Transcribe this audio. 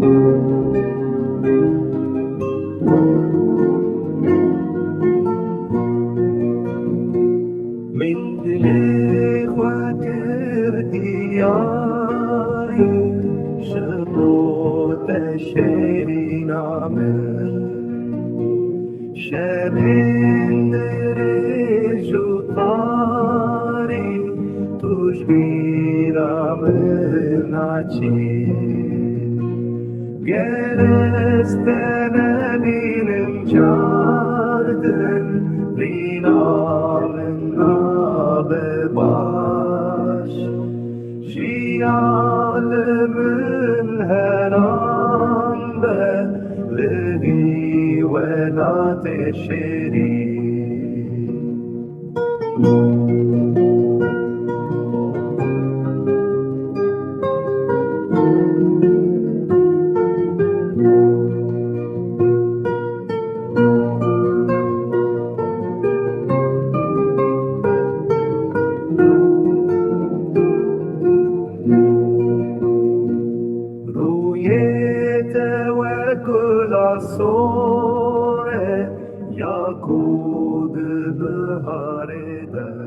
من دل خاطر دیاری شبوت شیرین آمد شبندر جوتاری توش میرم ناچی گرستن بینم جاردن بینام باش شیالمن هران به لدی و ناتشری توكل الصورة يعقوب بهارده